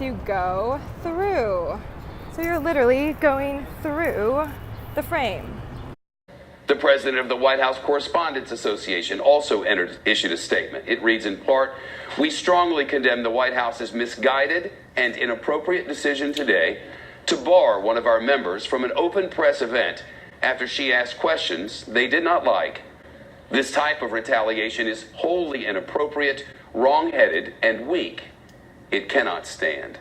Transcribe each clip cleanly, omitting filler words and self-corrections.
to go through. So you're literally going through the frame. The president of the White House Correspondents Association also issued a statement. It reads in part, "We strongly condemn the White House's misguided and inappropriate decision today to bar one of our members from an open press event after she asked questions they did not like. This type of retaliation is wholly inappropriate, wrong-headed, and weak. It cannot stand."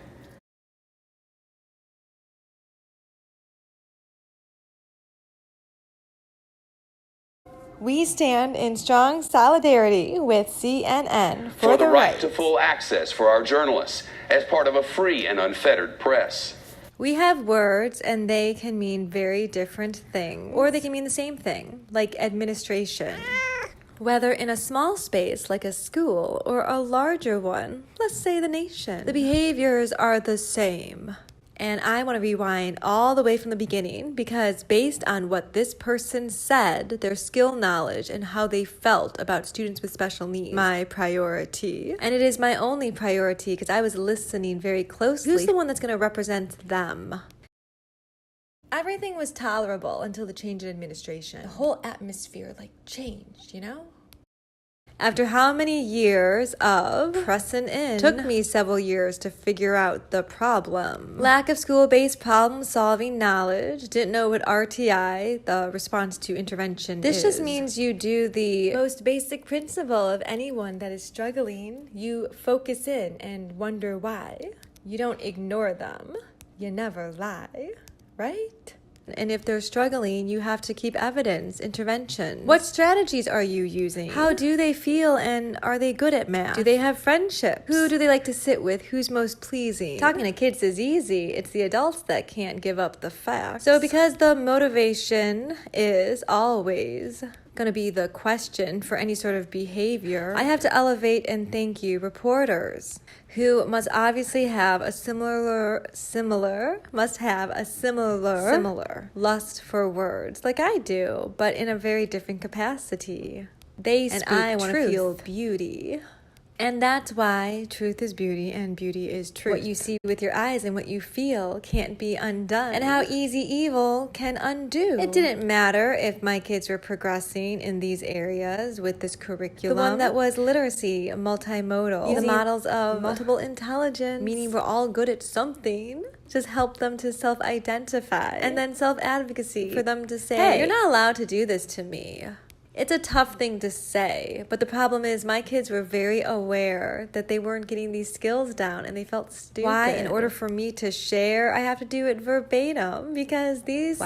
We stand in strong solidarity with CNN for the right to full access for our journalists as part of a free and unfettered press. We have words and they can mean very different things, or they can mean the same thing, like administration. Whether in a small space like a school or a larger one, let's say the nation, the behaviors are the same. And I want to rewind all the way from the beginning because based on what this person said, their skill knowledge and how they felt about students with special needs, my priority. And it is my only priority because I was listening very closely. Who's the one that's going to represent them? Everything was tolerable until the change in administration. The whole atmosphere changed, you know? After how many years of pressing in? Took me several years to figure out the problem. Lack of school-based problem-solving knowledge. Didn't know what RTI, the response to intervention, is. This just means you do the most basic principle of anyone that is struggling. You focus in and wonder why. You don't ignore them. You never lie, right? And if they're struggling, you have to keep evidence, intervention. What strategies are you using? How do they feel and are they good at math? Do they have friendships? Who do they like to sit with? Who's most pleasing? Talking to kids is easy. It's the adults that can't give up the facts. So because the motivation is always going to be the question for any sort of behavior, I have to elevate and thank you reporters who must obviously have a similar lust for words like I do, but in a very different capacity. They speak and I want to feel beauty. And that's why truth is beauty and beauty is truth. What you see with your eyes and what you feel can't be undone. And how easy evil can undo. It didn't matter if my kids were progressing in these areas with this curriculum. The one that was literacy, multimodal, using the models of multiple intelligence, meaning we're all good at something. Just help them to self-identify. And then self-advocacy for them to say, hey, you're not allowed to do this to me. It's a tough thing to say, but the problem is my kids were very aware that they weren't getting these skills down and they felt stupid. Why? In order for me to share, I have to do it verbatim because this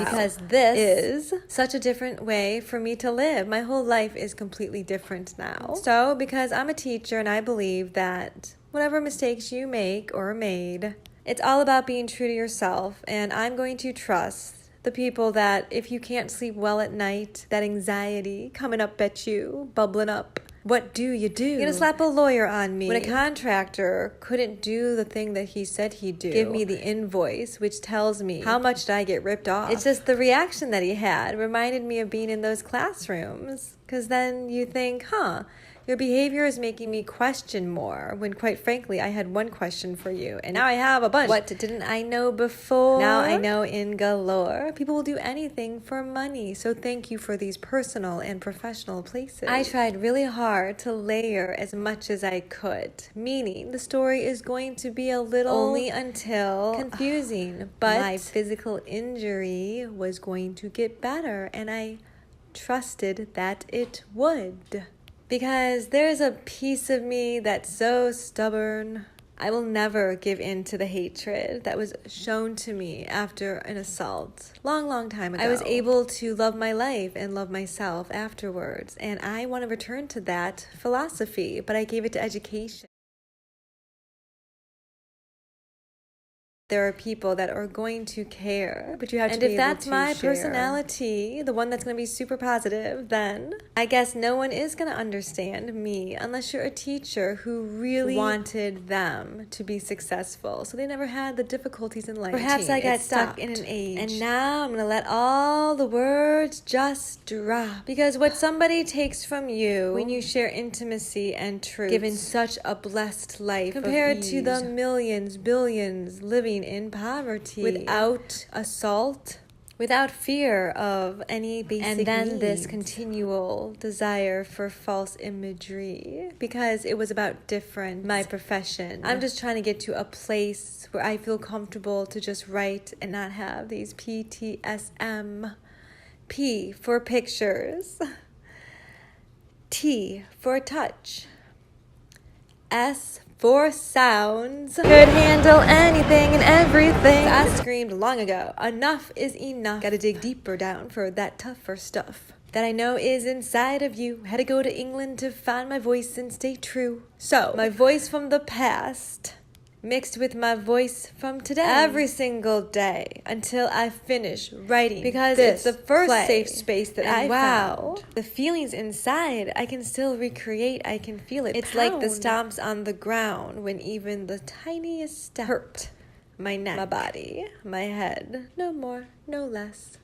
is such a different way for me to live. My whole life is completely different now. So because I'm a teacher and I believe that whatever mistakes you make or made, it's all about being true to yourself, and I'm going to trust the people that if you can't sleep well at night, that anxiety coming up at you, bubbling up, what do? You're gonna slap a lawyer on me. When a contractor couldn't do the thing that he said he'd do, give me the invoice, which tells me how much did I get ripped off. It's just the reaction that he had reminded me of being in those classrooms. Because then you think, your behavior is making me question more, when quite frankly, I had one question for you, and now I have a bunch. What didn't I know before? Now I know in galore. People will do anything for money, so thank you for these personal and professional places. I tried really hard to layer as much as I could, meaning the story is going to be a little only until confusing, but my physical injury was going to get better, and I trusted that it would. Because there's a piece of me that's so stubborn. I will never give in to the hatred that was shown to me after an assault. Long time ago. I was able to love my life and love myself afterwards. And I want to return to that philosophy, but I gave it to education. There are people that are going to care, but you have to be able to share. And if that's my personality, the one that's going to be super positive, then I guess no one is going to understand me unless you're a teacher who really wanted them to be successful. So they never had the difficulties in life. Perhaps I got stuck in an age. And now I'm going to let all the words just drop. Because what somebody takes from you when you share intimacy and truth, given such a blessed life compared to the millions, billions living in poverty without assault, without fear of any basic needs. And then this continual desire for false imagery because it was about different, my profession. I'm just trying to get to a place where I feel comfortable to just write and not have these PTSM. P for pictures, T for touch, S for sounds. Could handle anything and everything. I screamed long ago, enough is enough. Gotta dig deeper down for that tougher stuff that I know is inside of you. Had to go to England to find my voice and stay true. So, my voice from the past mixed with my voice from today every single day until I finish writing, because it's the first safe space that I found. The feelings inside I can still recreate. I can feel it. It's like the stomps on the ground when even the tiniest step hurt my neck, my body, my head. No more, no less.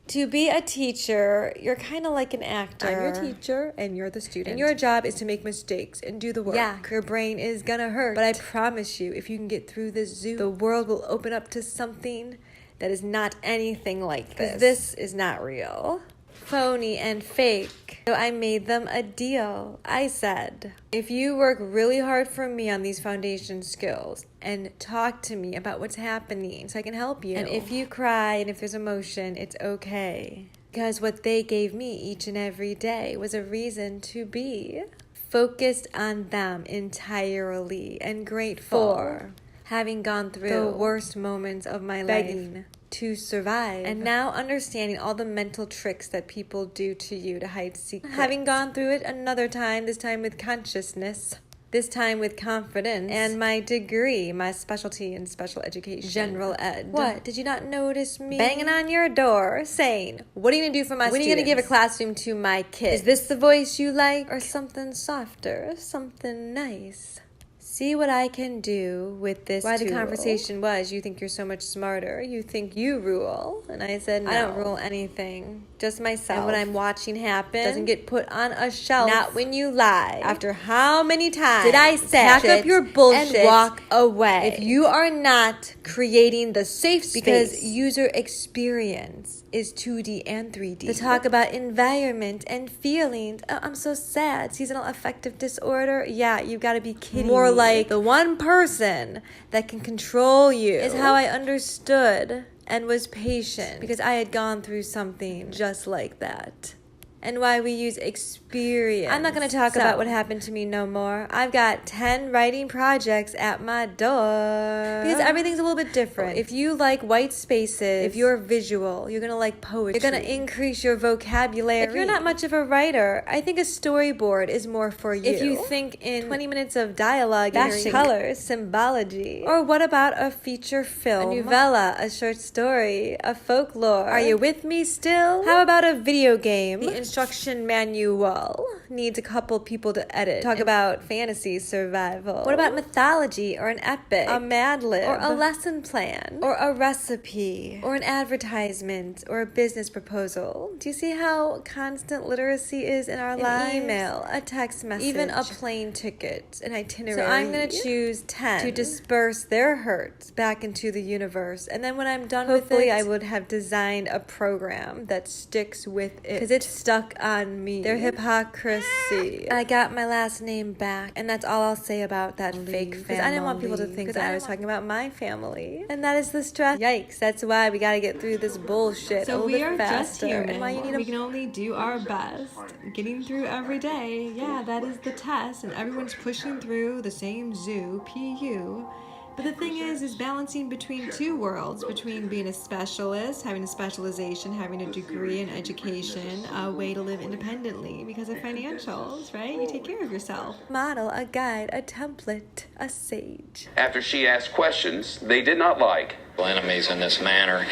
To be a teacher, you're kind of like an actor. I'm your teacher, and you're the student. And your job is to make mistakes and do the work. Yeah, your brain is gonna hurt. But I promise you, if you can get through this Zoom, the world will open up to something that is not anything like this. This is not real. Phony and fake. So I made them a deal. I said, if you work really hard for me on these foundation skills and talk to me about what's happening so I can help you. And if you cry and if there's emotion, it's okay. Because what they gave me each and every day was a reason to be focused on them entirely and grateful for having gone through the worst moments of my life to survive, and now understanding all the mental tricks that people do to you to hide secrets. Having gone through it another time, this time with consciousness, this time with confidence, and my degree, my specialty in special education, general ed. What, did you not notice me banging on your door saying, what are you gonna do for my students? When are you gonna give a classroom to my kids? Is this the voice you like, or something softer, something nice? See what I can do with this tool. The conversation was, you think you're so much smarter. You think you rule. And I said, no. I don't rule anything. Just myself. And what I'm watching happen doesn't get put on a shelf. Not when you lie. After how many times did I say, pack up your bullshit and walk away? If you are not creating the safe space, because user experience is 2D and 3D. To talk about environment and feelings. Oh, I'm so sad. Seasonal affective disorder. Yeah, you've got to be kidding me. More like the one person that can control you is how I understood and was patient, because I had gone through something just like that. And why we use experience. I'm not going to talk about what happened to me no more. I've got 10 writing projects at my door. Because everything's a little bit different. If you like white spaces, if you're visual, you're going to like poetry. You're going to increase your vocabulary. If you're not much of a writer, I think a storyboard is more for you. If you think in 20 minutes of dialogue, fashion, colors, symbology. Or what about a feature film? A novella, a short story, a folklore. Are you with me still? How about a video game? The instruction manual needs a couple people to edit. Talk about fantasy survival. What about mythology, or an epic, a Mad Lib, or a lesson plan, or a recipe, or an advertisement, or a business proposal? Do you see how constant literacy is in our lives? An email, a text message, even a plane ticket, an itinerary. So I'm going to choose 10 to disperse their hurt back into the universe. And then when I'm done with it, I would have designed a program that sticks with it. Because it's stuck on me. Their hypocrisy. I got my last name back, and that's all I'll say about that fake family. Because I didn't want people to think that I was talking about my family. And that is the stress. Yikes, that's why we gotta get through this bullshit a little bit faster. So we are just human. We can only do our best. Getting through every day, yeah, that is the test. And everyone's pushing through the same zoo, PU. But the thing is balancing between two worlds, between being a specialist, having a specialization, having a degree in education, a way to live independently because of financials, right? You take care of yourself. Model, a guide, a template, a sage. After she asked questions they did not like. Enemies in this manner,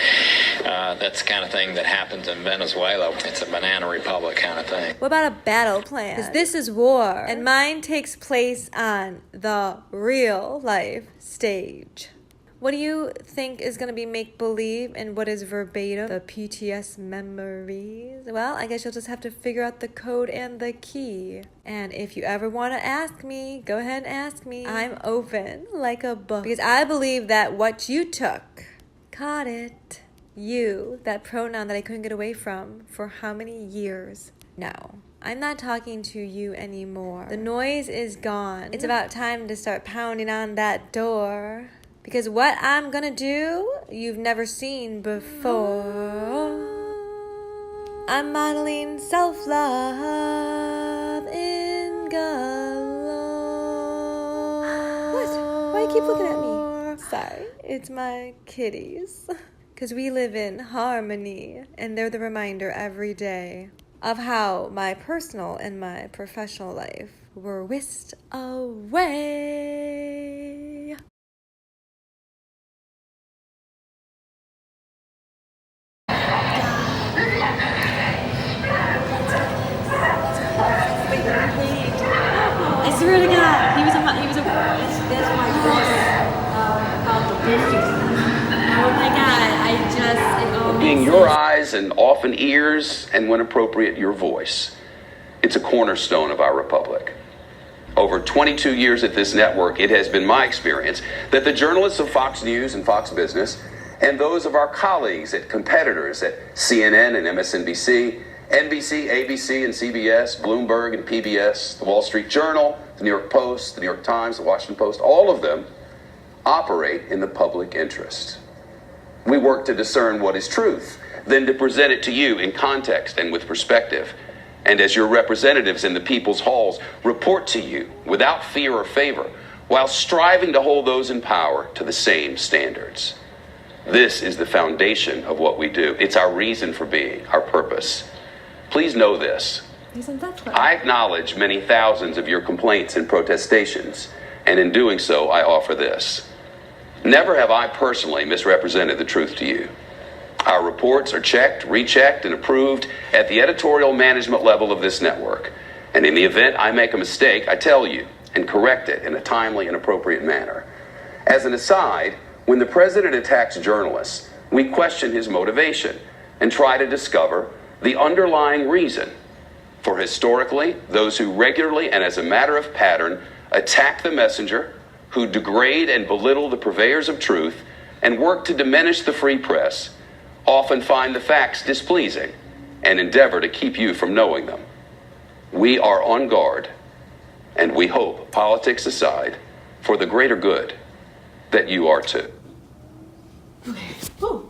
that's the kind of thing that happens in Venezuela. It's a banana republic kind of thing. What about a battle plan? Because this is war, and mine takes place on the real life stage. What do you think is going to be make-believe and what is verbatim? The PTS memories? Well, I guess you'll just have to figure out the code and the key. And if you ever want to ask me, go ahead and ask me. I'm open like a book. Because I believe that what you took, caught it. You, that pronoun that I couldn't get away from for how many years? No. I'm not talking to you anymore. The noise is gone. It's about time to start pounding on that door. Because what I'm gonna do, you've never seen before. I'm modeling self-love in galore. What? Why do you keep looking at me? Sorry, it's my kitties. Because we live in harmony, and they're the reminder every day of how my personal and my professional life were whisked away. I swear to God, he was a. That's my voice about the biscuits. Oh my God, Being your eyes and often ears, and when appropriate, your voice. It's a cornerstone of our republic. Over 22 years at this network, it has been my experience that the journalists of Fox News and Fox Business, and those of our colleagues at competitors at CNN and MSNBC, NBC, ABC, and CBS, Bloomberg and PBS, the Wall Street Journal, the New York Post, the New York Times, the Washington Post, all of them operate in the public interest. We work to discern what is truth, then to present it to you in context and with perspective. And as your representatives in the people's halls, report to you without fear or favor, while striving to hold those in power to the same standards. This is the foundation of what we do. It's our reason for being, our purpose. Please know this. I acknowledge many thousands of your complaints and protestations, and in doing so, I offer this. Never have I personally misrepresented the truth to you. Our reports are checked, rechecked, and approved at the editorial management level of this network. And in the event I make a mistake, I tell you and correct it in a timely and appropriate manner. As an aside, when the president attacks journalists, we question his motivation and try to discover the underlying reason. For historically, those who regularly and as a matter of pattern attack the messenger, who degrade and belittle the purveyors of truth, and work to diminish the free press, often find the facts displeasing and endeavor to keep you from knowing them. We are on guard, and we hope, politics aside, for the greater good, that you are too. Okay. Woo.